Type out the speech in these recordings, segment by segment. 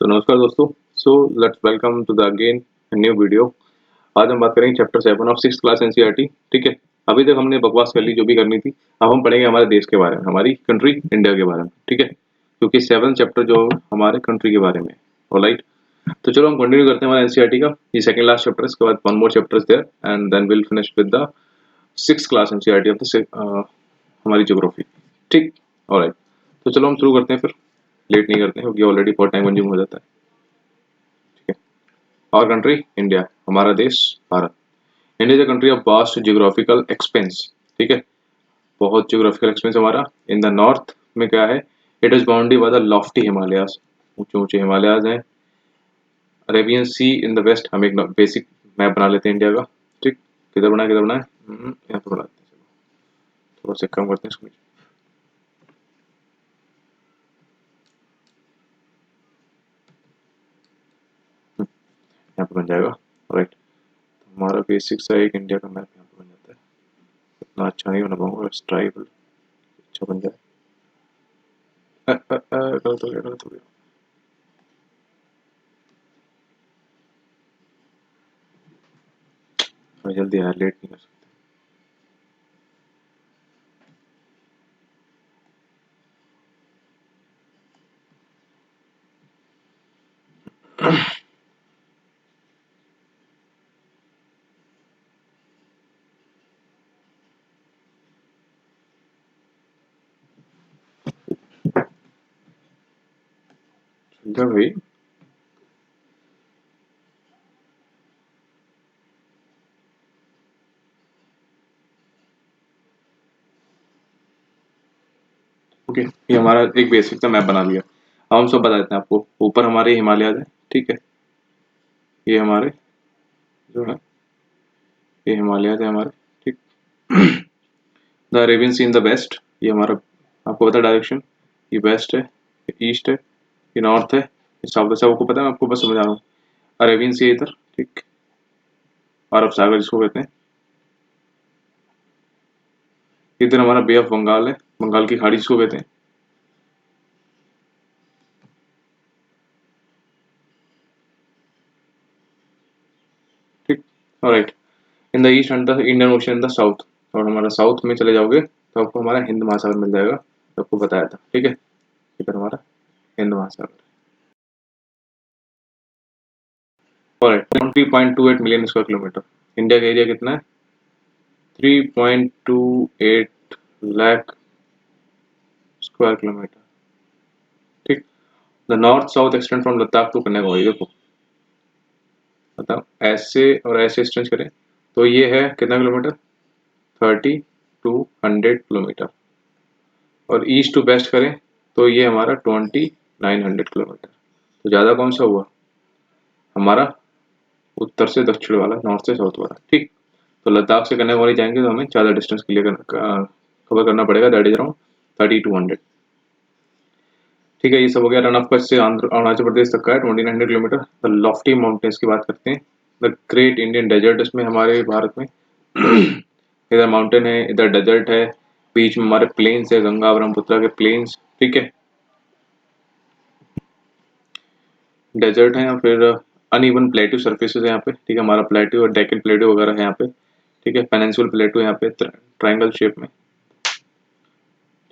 नमस्कार दोस्तों। So let's welcome to the again new video. आज हम बात करेंगे chapter 7 of 6th class NCERT. ठीक है, अभी तक हमने बकवास कर ली जो भी करनी थी। अब हम पढ़ेंगे हमारे देश के बारे में, हमारी कंट्री इंडिया के बारे में। ठीक है, क्योंकि 7th चैप्टर जो हमारे कंट्री के बारे में। ऑलराइट, तो चलो हम कंटिन्यू करते हैं हमारे एनसीईआरटी का। ये सेकंड लास्ट चैप्टर, इसके बाद one more chapter there and then will finish with the 6th class NCERT of the हमारी ज्योग्राफी। ठीक, ऑलराइट, तो चलो हम शुरू करते हैं फिर। लेट नहीं करते हैं क्योंकि ऑलरेडी बहुत टाइम कंज्यूम हो जाता है। ठीक है, और कंट्री इंडिया, हमारा देश Bharat. India is a country of vast geographical expense. ठीक है, बहुत जियोग्राफिकल एक्सपेंस हमारा। इन द नॉर्थ में क्या है, it is bounded by the lofty Himalayas, ऊंचे ऊंचे हिमालयाज हैं। Arabian Sea in the west. हम एक बेसिक मैप बना लेते हैं इंडिया का। ठीक, किधर बनाए यहाँ पर बनाते हैं। थोड़ा सा कम करते हैं इसको, यहाँ पर बन जाएगा। राइट, हमारा बेसिक सा एक इंडिया का मैप यहाँ पर बन जाता है। इतना अच्छा नहीं बना पाऊंगा, ट्राइबल अच्छा बन जाए। गलत हो गया, गलत हो गया। थोड़ा जल्दी यार, लेट नहीं कर सकते। समझा भाई। ओके, ये हमारा एक बेसिक सा मैप बना लिया। अब हम सब बता देते हैं आपको। ऊपर हमारे हिमालय है। ठीक है, ये हमारे जो है, ये हिमालय है हमारे। ठीक, the Arabian Sea in the west, ये हमारा आपको पता है डायरेक्शन। ये वेस्ट है, ये ईस्ट है, ये नॉर्थ है, ये साउथ है। सब आपको पता है, मैं आपको बस समझा रहा हूँ। अरेबियन सी इधर। ठीक, अरब सागर जिसको कहते हैं। इधर हमारा बे ऑफ बंगाल है, बंगाल की खाड़ी जिसको कहते हैं। ठीक, alright, in the east and the Indian ocean in the south. और हमारा साउथ में चले जाओगे तो आपको हमारा हिंद महासागर मिल जाएगा, तो आपको बताया था। ठीक है, इधर हमारा Hind Mahasagar. Alright, 3.28 million square kilometre. India का एरिया कितना है? 3.28 लाख स्क्वायर किलोमीटर। ठीक, the north south extend from Ladakh to Kanyakumari. देखो बताओ, ऐसे और ऐसे एक्सटेंड करें तो ये है कितना किलोमीटर? 3200 किलोमीटर। और ईस्ट टू वेस्ट करें तो ये हमारा 2900 किलोमीटर। तो ज़्यादा कौन सा हुआ? हमारा उत्तर से दक्षिण वाला, नॉर्थ से साउथ वाला। ठीक, तो लद्दाख से कन्याकुमारी जाएंगे तो हमें ज़्यादा डिस्टेंस क्लियर कवर करना पड़ेगा। That is around 3200। ठीक है, ये सब हो गया। रन ऑफ कच्छ से अरुणाचल प्रदेश तक का है 2900 किलोमीटर। द लॉफ्टी माउंटेन्स की बात करते हैं। द ग्रेट इंडियन डेजर्ट इसमें हमारे भारत में। इधर माउंटेन है, इधर डेजर्ट है, बीच में हमारे प्लेन्स है, गंगा ब्रह्मपुत्र के प्लेन्स। ठीक है, डेजर्ट है या फिर अनइवन प्लेट्यू सर्फेसेस है यहाँ पे। ठीक है, हमारा प्लेट्यू और डेक्कन प्लेट्यू वगैरह है यहाँ पे। ठीक है, पेनिनसुलर प्लेट्यू यहाँ पे ट्रायंगल शेप में।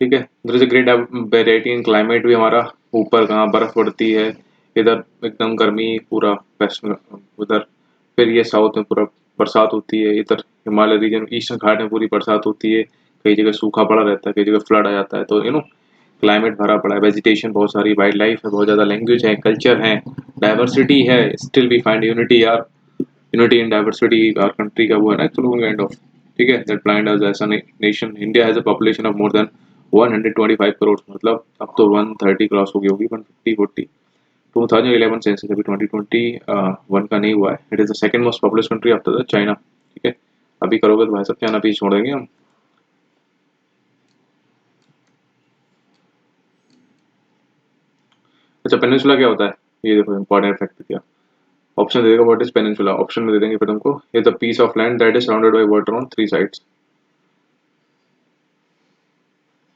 ठीक है, there is a great variety in climate भी हमारा। ऊपर कहाँ बर्फ पड़ती है, इधर एकदम गर्मी पूरा वेस्ट में उधर। फिर ये साउथ में पूरा बरसात होती है। इधर हिमालय रीजन ईस्टर्न घाट में पूरी बरसात होती है। कई जगह सूखा पड़ा रहता है, कई जगह फ्लड आ जाता है। तो क्लाइमेट भरा पड़ा है, वेजिटेशन बहुत सारी, वाइल्ड लाइफ है बहुत ज़्यादा, लैंग्वेज है, कल्चर है, डाइवर्सिटी है। स्टिल वी फाइंड यूनिटी यार। Unity in diversity our country का वो है ना एक्चुअली काइंड ऑफ। ठीक है, that blind us as a nation. India has a population of more than 125 crore. मतलब अब तो 130 क्रॉस हो गई होगी, 150 40। 2011 सेंसस, अभी 2021 का नहीं हुआ है। It is the second most populous country after the China. ठीक है, अभी करोगे तो भाई सब चाइना पीछे छोड़ देंगे हम। अच्छा, पेनिनसुला क्या होता है? ये देखो इंपॉर्टेंट फैक्ट क्या। ऑप्शन दे देगा, व्हाट इज पेनिनसुला। ऑप्शन में दे देंगे फिर तुमको। ये the piece of land that is surrounded by water on three sides.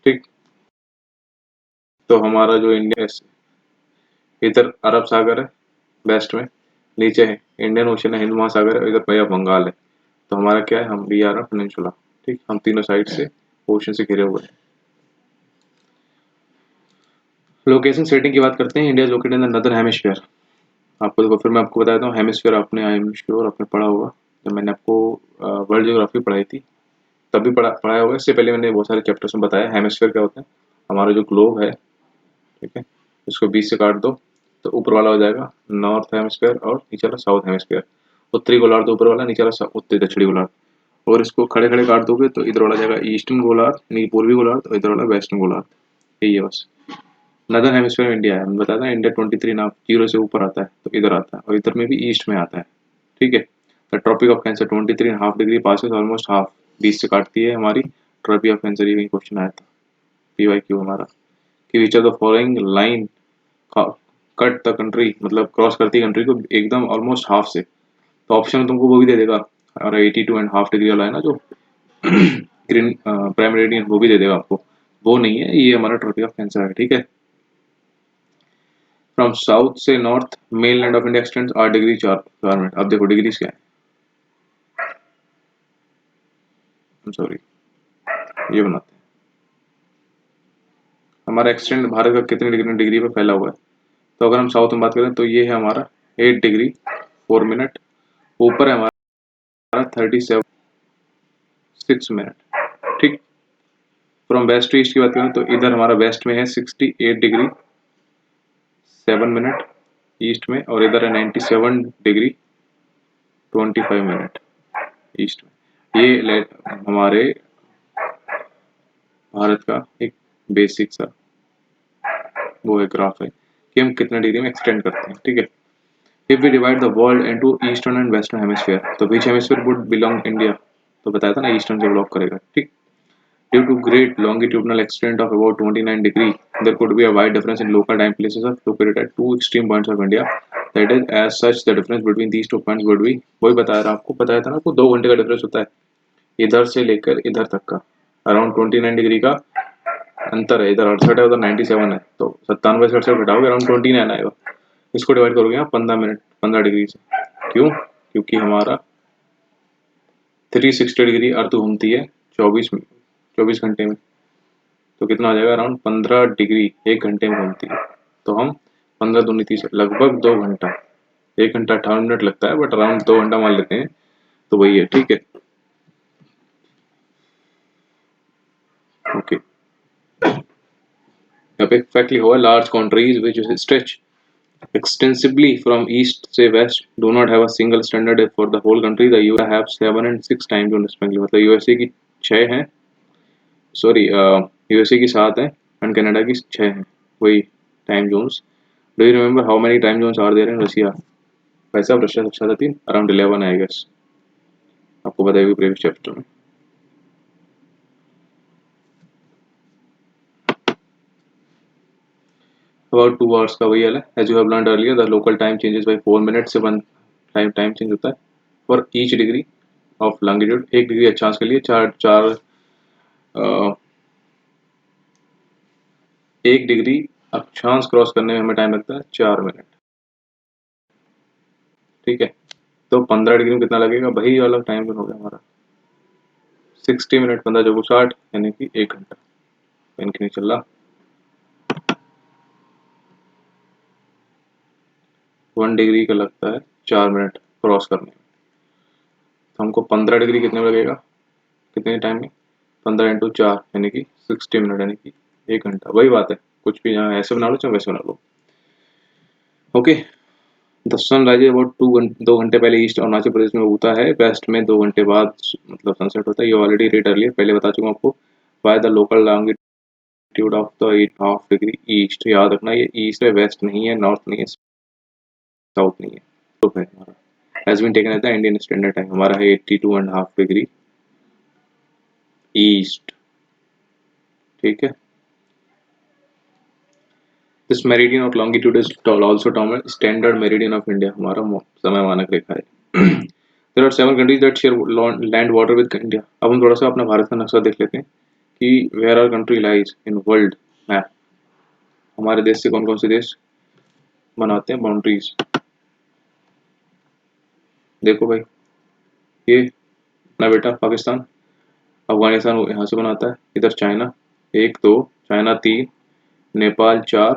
ठीक, तो हमारा जो इंडिया है, इधर अरब सागर है वेस्ट में, नीचे है इंडियन ओशन है, हिंद महासागर है, इधर बे ऑफ बंगाल है। तो हमारा क्या है, हम वी आर अ पेनिनसुला। ठीक, हम तीनों साइड से ओशन से घिरे हुए हैं। लोकेशन सेटिंग की बात करते हैं। India is located in the northern hemisphere. आपको देखो, फिर मैं आपको बताता हूँ हेमिस्फीयर। आपने आई एम श्योर आपने पढ़ा होगा, जब मैंने आपको वर्ल्ड ज्योग्राफी पढ़ाई थी तभी पढ़ाया होगा। इससे पहले मैंने बहुत सारे चैप्टर्स में बताया हेमिस्फीयर क्या होता है। हमारा जो ग्लोब है, ठीक है, इसको 20 से काट दो तो ऊपर वाला हो जाएगा नॉर्थ हेमिस्फीयर और नीचे वाला साउथ हेमिस्फीयर। उत्तरी गोलार्ध ऊपर वाला, नीचे वाला उत्तरी दक्षिणी गोलार्ध। और इसको खड़े खड़े काट दोगे तो इधर वाला जाएगा ईस्टर्न गोलार्ध, नहीं पूर्वी गोलार्ध, और इधर वाला वेस्टर्न गोलार्ध। यही है बस। नदर्न हेमिस्फीयर में इंडिया है, मैं बताया था इंडिया 23 नाप 0 से ऊपर आता है तो इधर आता है, और इधर में भी ईस्ट में आता है। ठीक है, the tropic of Cancer 23.5 degree passes almost half, 20 से काटती है हमारी ट्रॉपिक ऑफ कैंसर। ये क्वेश्चन आया था PYQ हमारा, कि which of the following line cut the country, मतलब क्रॉस करती है कंट्री को एकदम ऑलमोस्ट हाफ से। तो ऑप्शन तुमको वो भी दे देगा, और 82.5 डिग्री वाला है ना जो ग्रीन प्राइम मेरिडियन, वो भी दे देगा आपको। वो नहीं है, ये हमारा ट्रॉपिक ऑफ कैंसर है। ठीक है, फ्रॉम साउथ से north main land of India extends 8 degree 4 minute. अब देखो डिग्रीज क्या है, सॉरी ये बनाते हैं। हमारा एक्सटेंड भारत का कितनी डिग्री पे फैला हुआ है। तो अगर हम साउथ में बात करें तो ये है हमारा 8 डिग्री 4 मिनट। ऊपर है हमारा 37 6 मिनट। ठीक, फ्रॉम वेस्ट टू ईस्ट की बात करें तो इधर हमारा वेस्ट में है 68 डिग्री 7 मिनट ईस्ट में, और इधर है 97 डिग्री 25 मिनट ईस्ट में। ये हमारे भारत का एक बेसिक सा वो है ग्राफ है कि हम कितने डिग्री में एक्सटेंड करते हैं। ठीक है, if we divide the world into eastern and western hemisphere, तो which hemisphere would belong India. तो बताया था ना ईस्टर्न से बिलोंग करेगा। ठीक, due to great longitudinal extent of about 29 degree, there could be a wide difference in local time places of located at two extreme points of India. That is, as such, the difference between these two points would be, वही बताया था आपको, बताया था ना आपको 2 घंटे का डिफरेंस होता है इधर से लेकर इधर तक का। अराउंड 29 डिग्री का अंतर है, इधर 68 है उधर 97 है, तो 97 से 68 घटाओगे अराउंड 29 आएगा। इसको डिवाइड करोगे आप 15 मिनट 15 डिग्री से। क्यों? क्योंकि हमारा 360 डिग्री अर्थ घूमती है 24 घंटे में। तो कितना आ जाएगा, अराउंड 15 डिग्री 1 घंटे में घूमती है। तो हम 15 दूनी 30, लगभग 2 घंटा। 1 घंटा 58 मिनट लगता है, बट अराउंड 2 घंटा मान लेते हैं, तो वही है। ठीक है, ओके। यहाँ पे एक्जैक्टली हुआ, large countries which stretch extensively from east से west do not have a single standard for the whole country. The US have 7 and 6 time zones respectively। मतलब यूएसए की 6 हैं, सॉरी यूएसए की 7 हैं एंड कनाडा की 6 हैं, वही time zones. Do you remember how many time zones are there in Russia. वैसे अब रशिया सबसे ज़्यादा 3 अराउंड 11 है आई गेस, आपको बताएगी प्रीवियस चैप्टर में। अबाउट 2 आवर्स का वही है। As you have learned earlier the local time changes by 4 minute से 1 टाइम चेंज होता है for each degree of longitude. 1 degree अक्षांश के लिए 1 डिग्री अक्षांश क्रॉस करने में हमें टाइम लगता है 4 मिनट। ठीक है, तो 15 डिग्री में कितना लगेगा, वही वाला टाइम हो गया हमारा 60 मिनट, 15 चौको 60, यानी कि 1 घंटा। इनके नहीं चल रहा। 1 डिग्री का लगता है 4 मिनट क्रॉस करने में, तो हमको 15 डिग्री कितने में लगेगा, कितने टाइम में, 15 × 4 यानी कि 60 मिनट, यानी कि 1 घंटा। वही बात है, कुछ भी यहाँ ऐसे बना लो चाहे वैसे बना लो। Okay, the sun rise about 2 घंटे पहले ईस्ट अरुणाचल प्रदेश में उगता है, वेस्ट में 2 घंटे बाद मतलब सनसेट होता है। ये ऑलरेडी रेड अर्लियर पहले बता चुका हूँ आपको। By the local longitude of the 8.5 degree east, याद रखना ये ईस्ट है, वेस्ट नहीं है, नॉर्थ नहीं है, साउथ नहीं है, तो है हमारा। Has been taken at the Indian standard time, हमारा है 82.5 डिग्री ईस्ट। ठीक है, this meridian of longitude is also termed standard meridian of India, हमारा समय मानक रेखा है। There are 7 countries that share land water with India. अब हम थोड़ा सा अपना भारत का नक्शा देख लेते हैं कि where are country lies in world map. हमारे देश से कौन कौन से देश बनाते हैं बाउंड्रीज। देखो भाई, ये अपना बेटा पाकिस्तान, अफगानिस्तान यहाँ से बनाता है, इधर China 1 2, China 3, Nepal 4,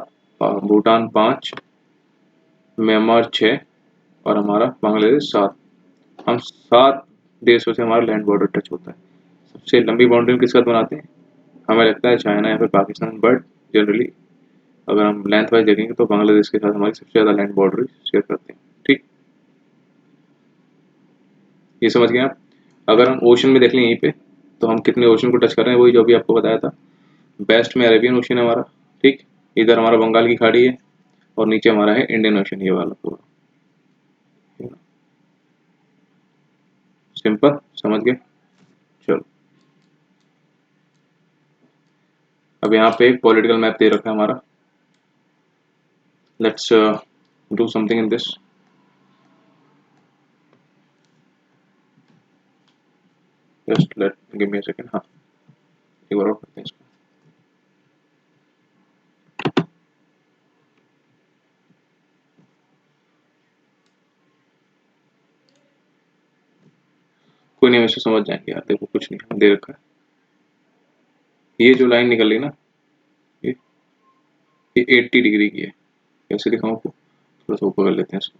Bhutan 5, Myanmar 6 और हमारा बांग्लादेश 7। हम 7 देशों से हमारा लैंड बॉर्डर टच होता है। सबसे लंबी बाउंड्री किस साथ बनाते हैं? हमें लगता है चाइना या फिर पाकिस्तान, बट जनरली अगर हम लेंथ वाइज देखेंगे तो बांग्लादेश के साथ हमारी सबसे ज़्यादा लैंड बाउंड्री शेयर करते हैं। ठीक, ये समझ गए आप। अगर हम ओशन में देख लें यहीं पे, तो हम कितने ओशन को टच कर रहे हैं, वही जो अभी आपको बताया था। वेस्ट में अरेबियन ओशन है हमारा, ठीक, इधर हमारा बंगाल की खाड़ी है और नीचे हमारा है इंडियन ओशन, ये वाला पूरा। सिंपल, समझ गए। चलो, अब यहाँ पे एक पॉलिटिकल मैप दे रखा है हमारा। Let's do something in this. Just let give me a second. हाँ, एक बार और करते हैं इसको। कोई नहीं, वैसे समझ जाएंगे यार, देखो कुछ नहीं दे रखा है। ये जो लाइन निकल रही ना, ये ये 80 डिग्री की है। कैसे दिखाऊं आपको, थोड़ा सा ऊपर कर लेते हैं इसको।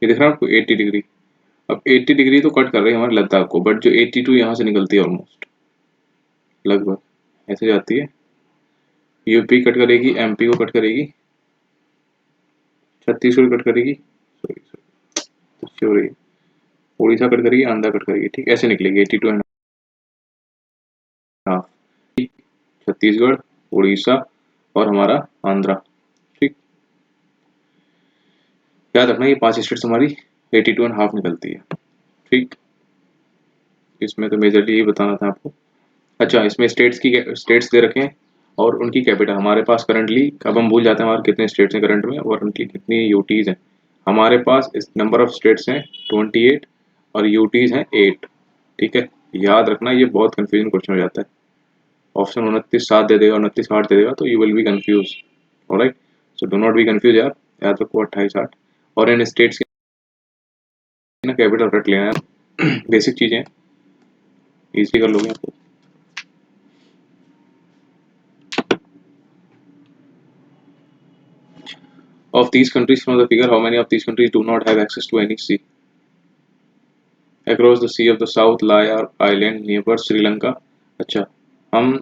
ये दिख रहा है आपको 80 डिग्री। अब 80 डिग्री तो कट कर रही है हमारे लद्दाख को, बट जो 82 यहाँ से निकलती है ऑलमोस्ट, लगभग ऐसे जाती है। यूपी कट करेगी, एमपी को कट करेगी, छत्तीसगढ़ कट करेगी, सॉरी सॉरी हो रही है, उड़ीसा कट करेगी, आंध्र कट करेगी। ठीक, ऐसे निकलेगी 82.5। छत्तीसगढ़, उड़ीसा और हमारा आंध्रा। ठीक, याद रखना ये 5 स्टेट्स हमारी 82.5 निकलती है। ठीक, इसमें तो मेजरली यही बताना था आपको। अच्छा, इसमें स्टेट्स दे रखे हैं और उनकी कैपिटल हमारे पास करंटली, अब हम भूल जाते हैं हमारे कितने स्टेट्स हैं करंट में और उनकी कितनी यूटीज हैं। हमारे पास इस नंबर ऑफ स्टेट्स हैं 28 और यूटीज हैं 8। ठीक है, याद रखना ये बहुत कंफ्यूजन क्वेश्चन हो जाता है। ऑप्शन 29 7 दे देगा, 29 8 दे देगा, तो you will be confuse. Alright, so do not be confuse यार, याद रखो 28 8। और इन स्टेट्स की ना कैपिटल रख लेना है। बेसिक चीजें इजी कर लोगे आपको। Of these countries from the figure, how many of these countries do not have access to any sea? Across the sea of the south lie our island neighbors Sri Lanka. अच्छा, हम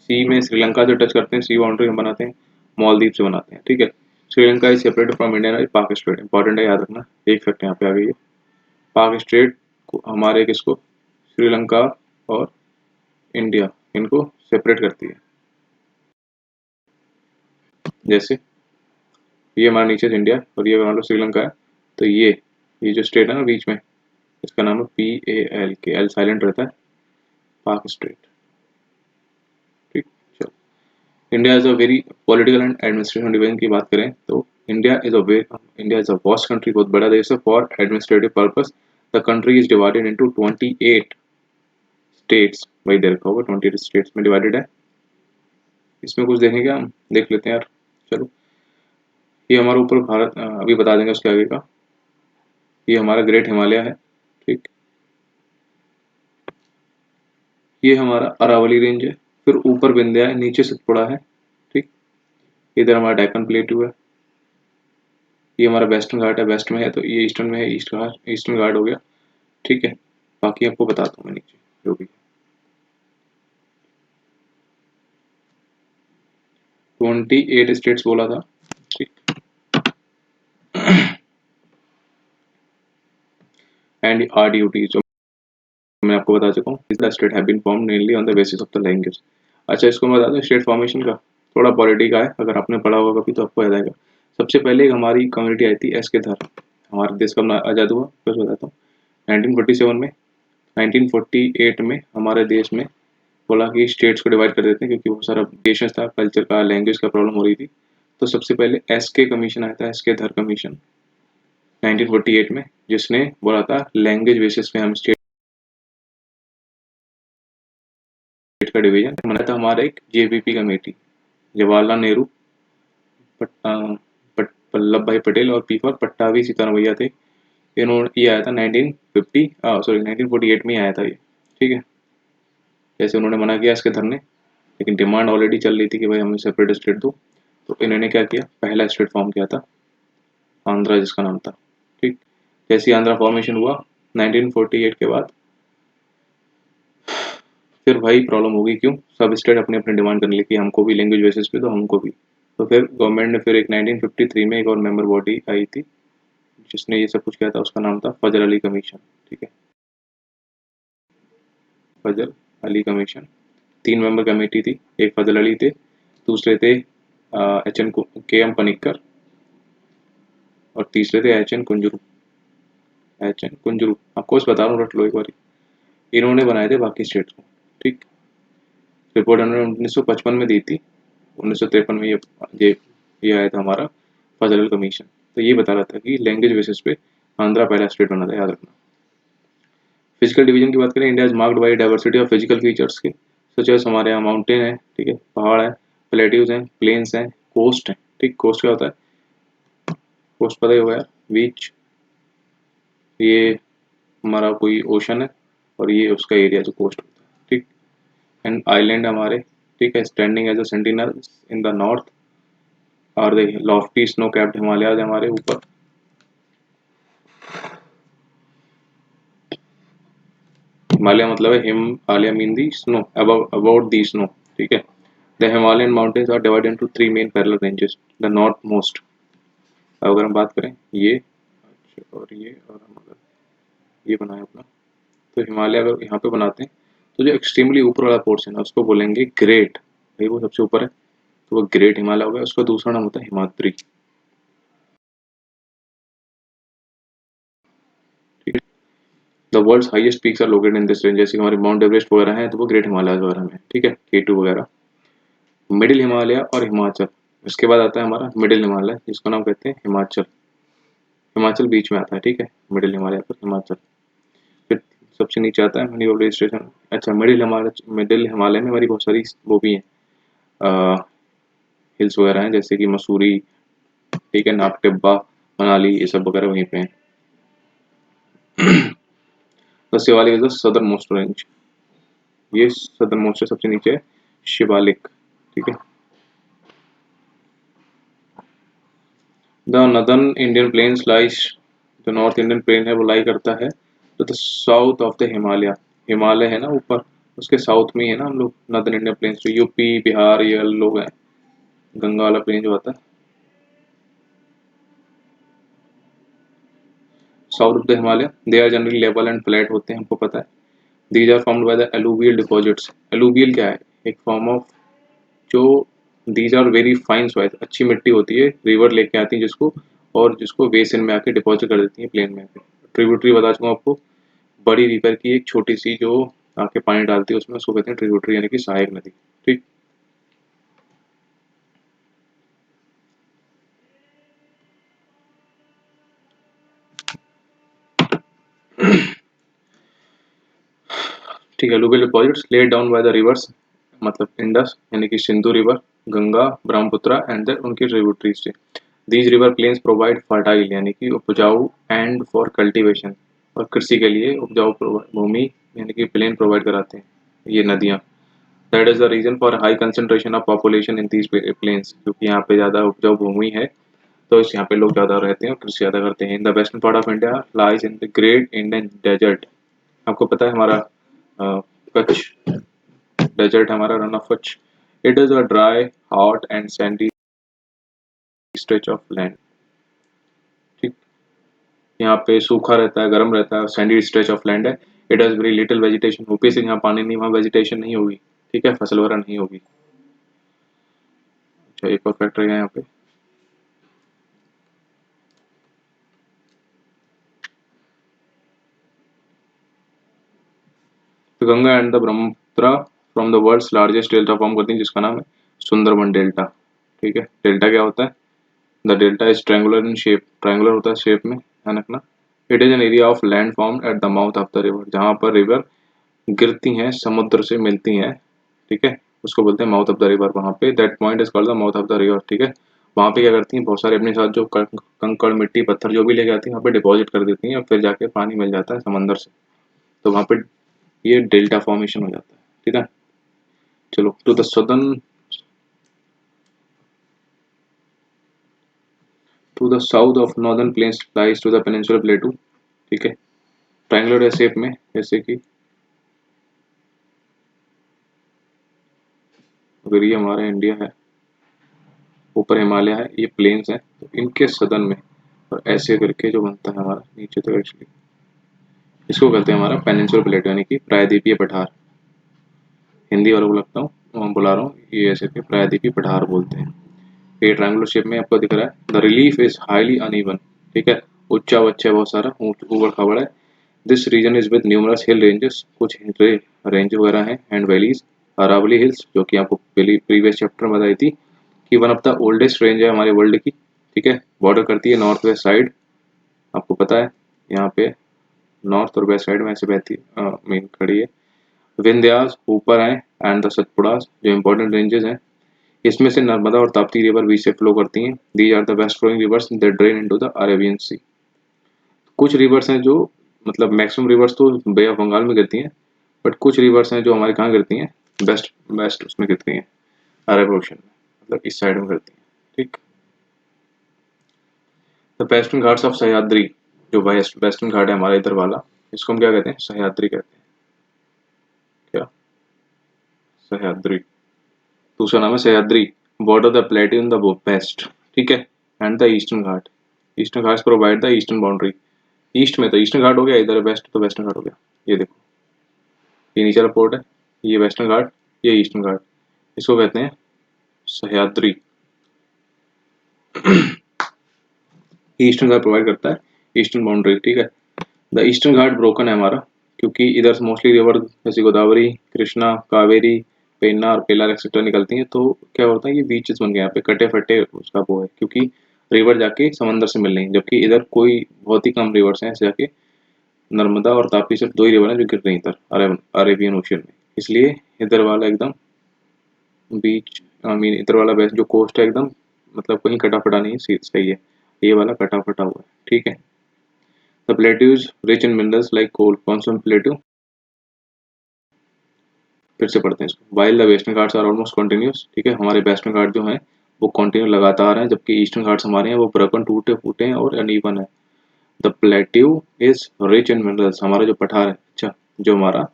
सी में श्रीलंका से touch करते हैं, सी boundary हम बनाते हैं मालदीव से बनाते हैं। ठीक है, Sri Lanka is separate from India and पाक स्ट्रेट। इंपॉर्टेंट है, याद रखना। एक फैक्ट यहाँ पे आ गई है, पाक स्ट्रेट को हमारे किसको, श्रीलंका और इंडिया, इनको सेपरेट करती है। जैसे ये हमारा नीचे से इंडिया और ये मान लो श्रीलंका है, तो ये जो स्टेट है ना बीच में, इसका नाम है PAL के, एल साइलेंट रहता है, पाक स्ट्रेट। ठीक, चलो। India is a very political and administration division की बात करें तो India is a vast country, बहुत बड़ा देश है। For administrative purpose the country is divided into 28 states. वही दे रखा होगा, 28 स्टेट्स में डिवाइडेड है। इसमें कुछ देखेंगे, हम देख लेते हैं यार। चलो, ये हमारे ऊपर भारत, अभी बता देंगे उसके आगे का। ये हमारा ग्रेट हिमालय है। ठीक, ये हमारा अरावली रेंज है, फिर ऊपर विंध्या है, नीचे सतपुड़ा है। ठीक, इधर हमारा डेक्कन प्लेटू है। ये हमारा वेस्टर्न घाट है, वेस्ट में है, तो ये ईस्टर्न में है, ईस्टर्न घाट हो गया। ठीक है, बाकी आपको बताता हूँ मैं नीचे जो भी। 28 स्टेट्स बोला था। ठीक, एंड RDUT जो मैं आपको बता चुका हूँ, the state have been formed mainly on the basis of the language. अच्छा, इसको मैं बता दूँ स्टेट फॉर्मेशन का थोड़ा पॉलिटी का है, अगर आपने पढ़ा होगा कभी तो आपको याद आएगा। सबसे पहले एक हमारी कम्युनिटी आई थी एस के धर। हमारे देश कब आज़ाद हुआ, बस बताता हूँ। 1947 में, 1948 में हमारे देश में बोला कि स्टेट्स को डिवाइड कर देते हैं, क्योंकि बहुत सारा देश था, कल्चर का, लैंग्वेज का प्रॉब्लम हो रही थी। तो सबसे पहले SK कमीशन आया था, SK धर कमीशन 1948 में, जिसने बोला था लैंग्वेज बेसिस पे हम स्टेट स्टेट का डिवीजन बना था हमारा एक JVP कमेटी, जवाहरलाल नेहरू, वल्लभ भाई पटेल और P फॉर पट्टाभी सीतारामैया थे। ये आया था 1948 में आया था ये, ठीक है। जैसे उन्होंने मना किया इसके धरने, लेकिन डिमांड ऑलरेडी चल रही थी कि भाई हमें सेपरेट स्टेट दो, तो इन्होंने क्या किया, पहला स्टेट फॉर्म किया था आंध्रा, जिसका नाम था, ठीक। जैसे आंध्रा फॉर्मेशन हुआ 1948 के बाद, फिर भाई प्रॉब्लम होगी, क्यों, सब स्टेट अपने अपने डिमांड करने लगे, हमको भी लैंग्वेज बेसिस पे तो हमको भी। तो फिर गवर्नमेंट ने फिर एक 1953 में एक और मेंबर बॉडी आई थी जिसने ये सब कुछ किया था, उसका नाम था फजल अली कमीशन, ठीक है। फजल अली कमीशन 3 मेंबर कमेटी थी, एक फजल अली थे, दूसरे थे KM पनिक्कर, और तीसरे थे एच एन कुंजरू, आपको बस बता रहा हूँ, रट लो एक बार। इन्होंने बनाए थे बाकी स्टेट्स को, ठीक। रिपोर्ट उन्होंने 1955 में दी थी, 1953 में ये आया था हमारा फजल कमीशन। तो ये बता रहा था कि लैंग्वेज बेसिस पे आंध्रा पहला स्टेट बना था, याद रखना। फिजिकल डिवीजन की बात करें, India is marked by diversity of physical features के, सच एज हमारे यहाँ माउंटेन है, ठीक है, पहाड़ है, प्लेट्यूज हैं, प्लेन्स हैं, कोस्ट है, ठीक। कोस्ट क्या होता है, कोस्ट पता ही होगा यार, बीच, ये हमारा कोई ओशन है और ये उसका एरिया जो कोस्ट होता है, ठीक। एंड आइलैंड हमारे, ठीक है, standing as a sentinel in the north, और the lofty snow capped Himalayas हमारे ऊपर। हिमालय मतलब है Himalaya mean the snow, about the snow, ठीक है। The Himalayan mountains are divided into 3 main parallel ranges, the north most, अगर हम बात करें ये और ये, और हम अगर ये बनाए अपना, तो हिमालय अगर यहाँ पे बनाते हैं तो जो एक्सट्रीमली ऊपर वाला पोर्शन है उसको बोलेंगे ग्रेट, भाई वो सबसे ऊपर है, तो वो ग्रेट हिमालय हो गया। उसका दूसरा नाम होता है हिमाद्री, ठीक है। The world's highest peaks are located in this range, जैसे हमारे माउंट एवरेस्ट वगैरह हैं तो वो ग्रेट हिमालय वगैरह में, ठीक है, K2 वगैरह। मिडिल हिमालय और हिमाचल, इसके बाद आता है हमारा मिडिल हिमालय, जिसको नाम कहते हैं हिमाचल। हिमाचल बीच में आता है, ठीक है, मिडिल हिमालय पर हिमाचल। फिर सबसे नीचे आता है मनी ओल्ड स्टेशन। अच्छा, मिडिल हिमालय में हमारी बहुत सारी वो भी हैं, हिल्स वगैरह हैं, जैसे कि मसूरी, ठीक है, नागटिब्बा, मनाली, ये सब वगैरह वहीं पे हैं। तो Shivalik is the southern most range, ये सदर्न मोस्ट है, सबसे नीचे है शिवालिक, ठीक है। The northern Indian planes lies, जो नॉर्थ इंडियन प्लेन है वो लाई करता है तो the south of the Himalaya, Himalaya है ना ऊपर, उसके साउथ में ही है ना हम लोग नदर्न इंडियन प्लेन्स, जो यूपी बिहार ये लोग हैं, गंगा वाला प्लेन जो आता है south of the Himalaya, they are generally level and flat होते हैं, हमको पता है। These are formed by the alluvial deposits, alluvial क्या है, एक फॉर्म ऑफ, जो these are very fine soil, अच्छी मिट्टी होती है, रिवर लेके आती है जिसको, और जिसको बेसिन में आके डिपॉजिट कर देती है प्लेन में आके। ट्रिब्यूटरी बता चुका आपको, बड़ी रिवर की एक छोटी सी जो आके पानी डालती है उसमें, उसको कहते हैं ट्रिब्यूटरी, यानी कि सहायक नदी, ठीक। ठीक है, alluvial deposits laid down by the rivers, मतलब इंडस यानी कि Sindhu river, Ganga, Brahmaputra and then उनकी ट्रिब्यूटरीज थे। These river plains provide fertile यानी कि उपजाऊ एंड फॉर कल्टीवेशन, और कृषि के लिए उपजाऊ भूमि यानी कि प्लेन प्रोवाइड कराते हैं ये नदियाँ। That is the reason for high concentration of population in these plains, क्योंकि यहाँ पे ज़्यादा उपजाऊ भूमि है तो इस यहाँ पे लोग ज़्यादा रहते हैं और कृषि ज़्यादा करते हैं। In the western part of India lies in the great Indian desert, आपको पता है हमारा कच्छ डेजर्ट, हमारा Rann of Kutch. It is a dry hot and sandy stretch of land, ठीक। यहाँ पे सूखा रहता है, गर्म रहता है, सैंडी स्ट्रेच ऑफ लैंड है। It has very little vegetation, ऊपर से यहाँ पानी नहीं, वहाँ वेजिटेशन नहीं होगी, ठीक है, फसल वगैरह नहीं होगी। अच्छा, एक और फैक्टर है यहाँ पे, तो Ganga and the Brahmaputra from the world's largest delta form करती हैं, जिसका नाम है सुंदरबन डेल्टा, ठीक है। डेल्टा क्या होता है, the delta is triangular in shape, triangular होता है शेप में, ध्यान रखना। It is an area of land form at the mouth of the river, जहाँ पर रिवर गिरती हैं, समुद्र से मिलती हैं, ठीक है, उसको बोलते हैं माउथ ऑफ द रिवर। वहाँ पे that point is called the mouth of the river, ठीक है। वहाँ पे क्या करती हैं, बहुत सारे अपने साथ जो कंकड़ मिट्टी पत्थर जो भी लेके आती हैं वहाँ पे डिपॉजिट कर देती हैं और फिर जाके पानी मिल जाता है समंदर से, तो वहाँ पे ये डेल्टा फॉर्मेशन हो जाता है, ठीक है। चलो to the southern, to the south of northern plains lies to the peninsular plateau, ठीक है, ट्रायंगुलर शेप में, जैसे कि अगर ये हमारा इंडिया है, ऊपर हिमालय है, ये प्लेन्स हैं, तो इनके सदर्न में और ऐसे करके जो बनता है हमारा नीचे तो एक्चुअली इसको कहते हैं हमारा पेनिनसुलर प्लेटू, यानी कि प्रायद्वीपीय पठार। हिंदी वालों को लगता हूँ बुला रहा हूँ, ये ऐसे के प्रायद्वीपीय पठार बोलते हैं। ये ट्रायंगुलर शेप में आपको दिख रहा है। The relief is highly uneven, ठीक है, ऊंचा बच्चा बहुत सारा ऊबड़ खाबड़ है। This region is with numerous hill ranges, कुछ रेंज वगैरह हैं, एंड वैलीज। अरावली हिल्स, जो कि आपको प्रीवियस चैप्टर में बताई थी कि one of the oldest range है हमारे वर्ल्ड की, ठीक है, बॉर्डर करती है नॉर्थ वेस्ट साइड, आपको पता है यहाँ पे नॉर्थ और वेस्ट साइड में ऐसे बहती मेन खड़ी है। विंध्यास ऊपर है, एंड द सतपुड़ास जो इंपॉर्टेंट रेंजेस हैं, इसमें से नर्मदा और ताप्ती रिवर बीच से फ्लो करती हैं। These are the west flowing rivers that drain into the Arabian Sea. कुछ रिवर्स हैं जो, मतलब मैक्सिमम रिवर्स तो बे ऑफ बंगाल में गिरती हैं, बट कुछ रिवर्स हैं जो हमारे कहाँ गिरती हैं, वेस्ट वेस्ट उसमें गिरती हैं, अरब ओशन में, मतलब इस साइड में गिरती हैं, ठीक। The western Ghats of Sahyadri, जो वेस्टर्न घाट है हमारा इधर वाला, इसको हम क्या कहते हैं, सह्याद्री कहते हैं। क्या, सह्याद्री। दूसरा नाम है Sahyadri. Border the plateau in the west, ठीक है, and the eastern Ghat. Eastern Ghats provide the eastern boundary. East में तो ईस्टर्न घाट हो गया, इधर वेस्ट तो वेस्टर्न घाट हो गया। ये देखो, ये नीचे वाला पोर्ट है, ये वेस्टर्न घाट, ये ईस्टर्न घाट, इसको कहते हैं सह्याद्री। ईस्टर्न घाट प्रोवाइड करता है ईस्टर्न बाउंड्री, ठीक है। द ईस्टर्न घाट ब्रोकन है हमारा, क्योंकि इधर से मोस्टली रिवर जैसे गोदावरी, कृष्णा, कावेरी, पेन्ना और पेलार एक्सेट्रा निकलती हैं, तो क्या होता है ये बीचेस बन गए यहाँ पे, कटे फटे उसका वो है, क्योंकि रिवर जाके समंदर से मिल रही है, जबकि इधर कोई बहुत ही कम रिवर्स हैं ऐसे जाके, नर्मदा और तापी सिर्फ दो ही रिवर हैं जो गिर रही हैं इधर अरेबियन ओशियन में, इसलिए इधर वाला एकदम बीच, आई मीन इधर वाला बेस्ट जो कोस्ट है एकदम, मतलब कहीं कटा फटा नहीं है, सही है, ये वाला कटा फटा हुआ है, ठीक है। The plateaus rich in minerals like coal, कौन सा प्लेट्यू, फिर से पढ़ते हैं इसको। While the western Ghats are almost continuous, ठीक है, हमारे वेस्टर्न घाट जो हैं वो कंटिन्यू लगातार हैं, जबकि ईस्टर्न घाट्स हमारे हैं वो ब्रोकन, टूटे फूटे हैं और अनइवन है। The plateau is rich in minerals, हमारा जो पठार है, अच्छा, जो हमारा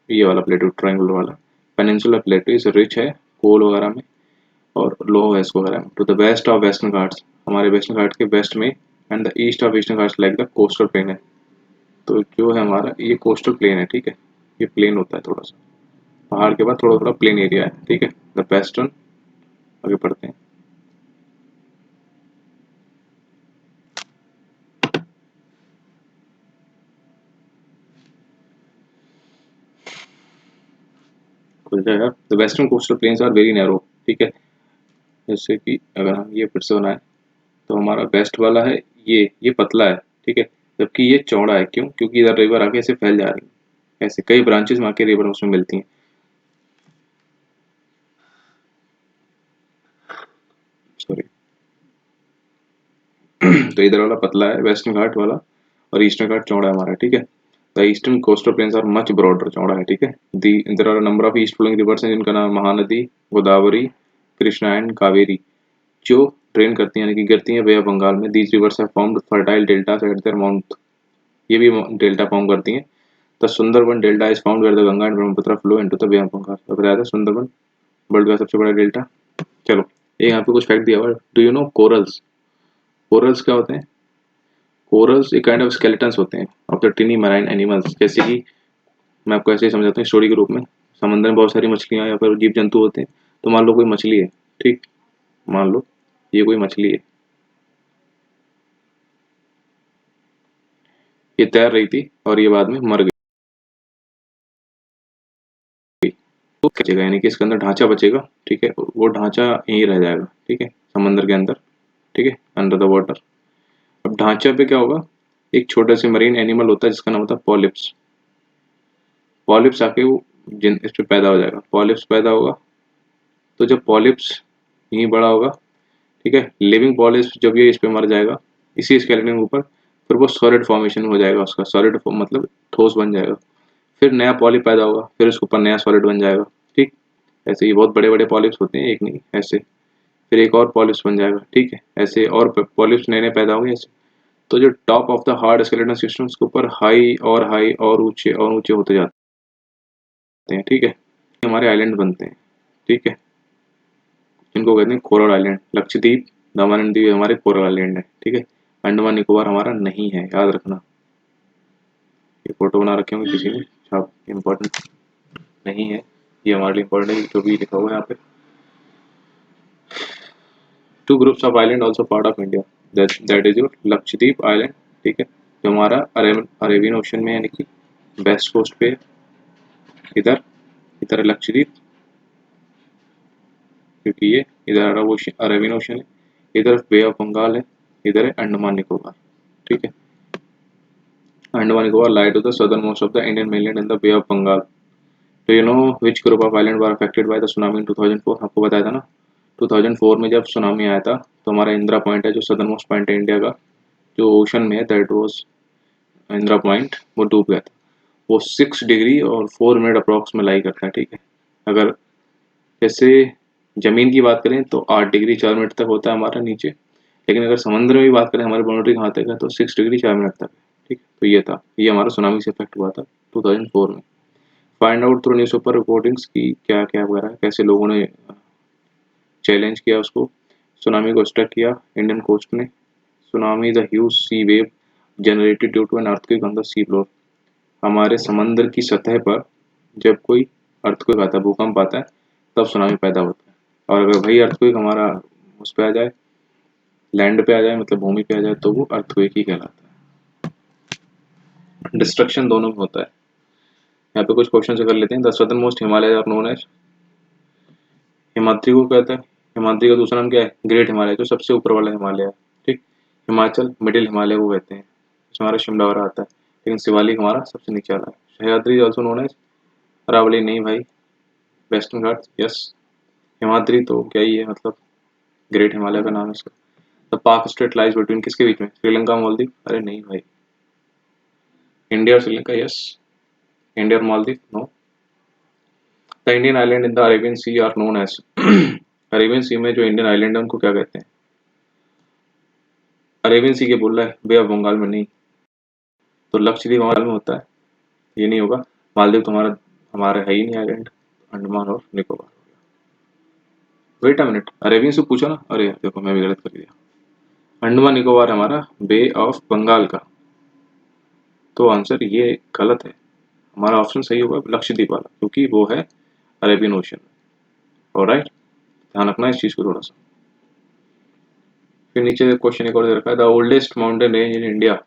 ये वाला प्लेट्यू ट्रायंगुलर वाला पेनिनसुलर प्लेट्यू इज रिच है कोल वगैरह में और लोह वेस्ट वगैरह में। To the west of western Ghats, हमारे वेस्टर्न घाट के वेस्ट में, and the east of eastern Ghats like the coastal plain है, तो जो है हमारा ये कोस्टल प्लेन है, ठीक है, ये प्लेन होता है थोड़ा सा, पहाड़ के बाद थोड़ा थोड़ा प्लेन एरिया है, ठीक है। द वेस्टर्न, आगे पढ़ते हैं। खुल जाएगा। The western coastal plains are very narrow, ठीक है, जैसे कि अगर हम ये फिर से बनाए तो हमारा वेस्ट वाला है, ये पतला है, ठीक है, जबकि ये चौड़ा है, क्यों, क्योंकि इधर रिवर आगे ऐसे फैल जा रही है, ऐसे कई ब्रांचेस में आके रिवर उसमें मिलती हैं। सॉरी। तो इधर वाला पतला है वेस्टर्न घाट वाला, और ईस्टर्न घाट चौड़ा है हमारा, ठीक है। The eastern coastal plains are much broader, चौड़ा है, ठीक है। The there are number of east flowing rivers हैं, जिनका नाम महानदी, गोदावरी, कृष्णा एंड कावेरी, जो ड्रेन करती हैं यानी कि गिरती हैं बे ऑफ बंगाल में। These rivers have formed fertile deltas at their mouth, ये भी डेल्टा फॉर्म करती हैं। The Sundarban delta is found where the Ganga and Brahmaputra flow into the Bay of Bengal, तो बताया था सुंदरबन वर्ल्ड का सबसे बड़ा डेल्टा। चलो, ये यहाँ पे कुछ फैक्ट दिया हुआ है। Do you know corals, corals क्या होते हैं, कोरल्स एक काइंड ऑफ स्केलेटन्स होते हैं ऑफ द टिनी मैराइन एनिमल्स, जैसे कि मैं आपको ऐसे ही समझाता हूँ स्टोरी के रूप में। समंदर में बहुत सारी मछलियाँ या फिर जीव जंतु होते हैं, तो मान लो कोई मछली है, ठीक, मान लो ये कोई मछली है, ये तैर रही थी और ये बाद में मर गई, तो क्या बचेगा, यानी कि इसके अंदर ढांचा बचेगा, ठीक है, वो ढांचा यहीं रह जाएगा, ठीक है, समंदर के अंदर, ठीक है, अंडर द वाटर। अब ढांचा पे क्या होगा, एक छोटा से मरीन एनिमल होता है जिसका नाम होता है पॉलिप्स। पॉलिप्स आके वो जिन इस पे पैदा हो जाएगा, पॉलिप्स पैदा होगा। तो जब पॉलिप्स यहीं बड़ा होगा, ठीक है, लिविंग पॉलिप्स जब ये इस पे मर जाएगा इसी स्केलेटन के ऊपर, फिर वो सॉलिड फॉर्मेशन हो जाएगा उसका, सॉलिड मतलब ठोस बन जाएगा। फिर नया पॉलिप पैदा होगा, फिर उसके ऊपर नया सॉलिड बन जाएगा, ठीक। ऐसे ही बहुत बड़े बड़े पॉलिप्स होते हैं, एक नहीं ऐसे, फिर एक और पॉलिप्स बन जाएगा, ठीक है, ऐसे और पॉलिप्स नए नए पैदा होंगे ऐसे। तो जो top of the hard skeleton system के ऊपर हाई और ऊंचे होते जाते हैं, ठीक है। हमारे आइलैंड बनते हैं, ठीक है, इनको कहते हैं coral island. Lakshadweep, Daman and Diu हमारे कोरल आइलैंड है, ठीक है। अंडमान निकोबार हमारा नहीं है, याद रखना। ये फोटो बना रखे होंगे किसी ने, आप इम्पोर्टेंट नहीं है, ये हमारे लिए इम्पोर्टेंट है जो भी लिखा हुआ है यहाँ पे। Two groups of island also part of India, that is your Lakshadweep island, ठीक है, जो हमारा अरेबियन ओशन में, यानी कि वेस्ट कोस्ट पे, इधर इधर लक्षद्वीप, क्योंकि ये इधर अरेबियन ओशन है, इधर बे ऑफ बंगाल है, इधर है अंडमान निकोबार, ठीक है। Andaman Nicobar lie to the southernmost of the Indian mainland in the Bay of Bengal. Do you know which group of islands were affected by the tsunami in 2004? आपको बताया था ना, 2004 में जब सुनामी आया था, तो हमारा इंदिरा पॉइंट है जो सदर्न मोस्ट पॉइंट है इंडिया का, जो ओशन में है, दैट वाज इंदिरा पॉइंट, वो डूब गया था। वो 6 डिग्री और 4 मिनट अप्रॉक्स में लाई करता है, ठीक है। अगर जैसे जमीन की बात करें तो 8 डिग्री 4 मिनट तक होता है हमारा नीचे, लेकिन अगर समुद्र में भी बात करें हमारी बाउंड्री कहाँ तक है, तो 6 डिग्री 4 मिनट तक है, ठीक। तो ये था, ये हमारा सुनामी से इफेक्ट हुआ था 2004 में। Find out through newspaper reportings की क्या क्या वगैरह, कैसे लोगों ने चैलेंज किया उसको, सुनामी को स्ट्रक किया इंडियन कोस्ट ने। Tsunami the huge sea wave generated due to an earthquake on the sea floor, हमारे समंदर की सतह पर जब कोई अर्थक्वेक आता है, भूकंप आता है, तब सुनामी पैदा होता है। और अगर वही अर्थक्वेक हमारा उस पे आ जाए, लैंड पे आ जाए, मतलब भूमि पे आ जाए, तो वो अर्थक्वेक ही कहलाता है। डिस्ट्रक्शन दोनों में होता है। यहाँ पे कुछ क्वेश्चन से कर लेते हैं। The southern most Himalaya are known as, Himadri को कहते हैं, हिमाद्री का दूसरा नाम क्या है, ग्रेट हिमालय, जो सबसे ऊपर वाला हिमालय है, ठीक। हिमाचल मिडिल हिमालय को कहते हैं, इसमें हमारा शिमला वगैरह आता है, लेकिन शिवालिक हमारा सबसे नीचे वाला है। Sahyadri also known as, Aravalli नहीं भाई, वेस्टर्न घाट यस। हिमाद्री तो क्या ही है, मतलब ग्रेट हिमालय का नाम है इसका। द पाक स्टेट लाइज बिटवीन, किसके बीच में, श्रीलंका मालदीव, अरे नहीं भाई। इंडिया और श्रीलंका यस, इंडिया और Maldives no. The Indian island in the Arabian Sea are known as, Arabian Sea में जो इंडियन आइलैंड है उनको क्या कहते हैं, अरेबियन सी के बोल रहा है, बे ऑफ बंगाल में नहीं। तो लक्षद्वीप बंगाल में होता है, ये नहीं होगा। मालदीव तुम्हारा हमारा है ही नहीं आइलैंड, अंडमान और Nicobar. Wait a minute, Arabian से पूछा ना, अरे देखो मैं भी गलत कर दिया, अंडमान निकोबार हमारा बे ऑफ बंगाल का, तो आंसर ये गलत है। हमारा ऑप्शन सही होगा लक्षद्वीप वाला, क्योंकि वो है अरेबियन ओशन। ऑलराइट, ध्यान रखना इस चीज को थोड़ा सा। फिर नीचे क्वेश्चन एक और दे रखा है, the oldest mountain range in India,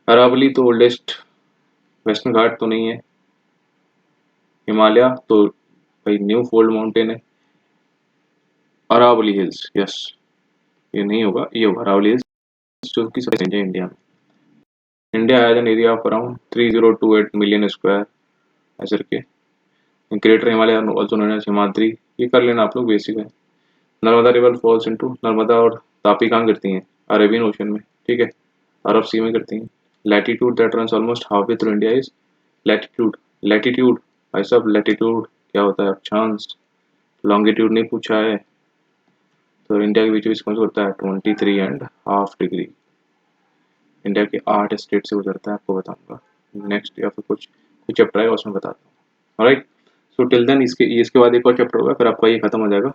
Aravalli तो ओल्डेस्ट, वेस्टर्न घाट तो नहीं है, हिमालय तो भाई न्यू फोल्ड माउंटेन है, अरावली हिल्स यस, ये नहीं होगा, ये होगा अरावली हिल्स, जो कि सबसे है इंडिया में। India has an area of around 3028 million square ऐसे करके। Greater Himalaya also known as Himadri, ये कर लेना आप लोग, बेसिक है। Narmada river falls into, Narmada और तापी कहाँ गिरती हैं, अरेबियन ओशन में, ठीक है, अरब सी में गिरती हैं। Latitude that runs almost half way through India is, latitude, latitude भाई साहब, लैटिट्यूड क्या होता है, अक्षांश, लॉन्गिट्यूड नहीं पूछा है। तो इंडिया के बीच बीच कौन सा होता है, 23.5 डिग्री, इंडिया के 8 स्टेट से गुजरता है, आपको बताऊंगा नेक्स्ट, या फिर कुछ कुछ चैप्टर आएगा उसमें बताता हूँ। ऑलराइट, सो टिल देन इसके बाद एक और चैप्टर होगा, फिर आपका ये खत्म हो जाएगा।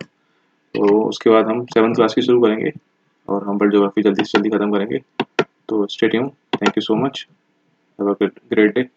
तो उसके बाद हम 7th क्लास की शुरू करेंगे, और हम वर्ल्ड ज्योग्राफी जल्दी से जल्दी खत्म करेंगे। तो stay tuned, thank you so much, have a great day.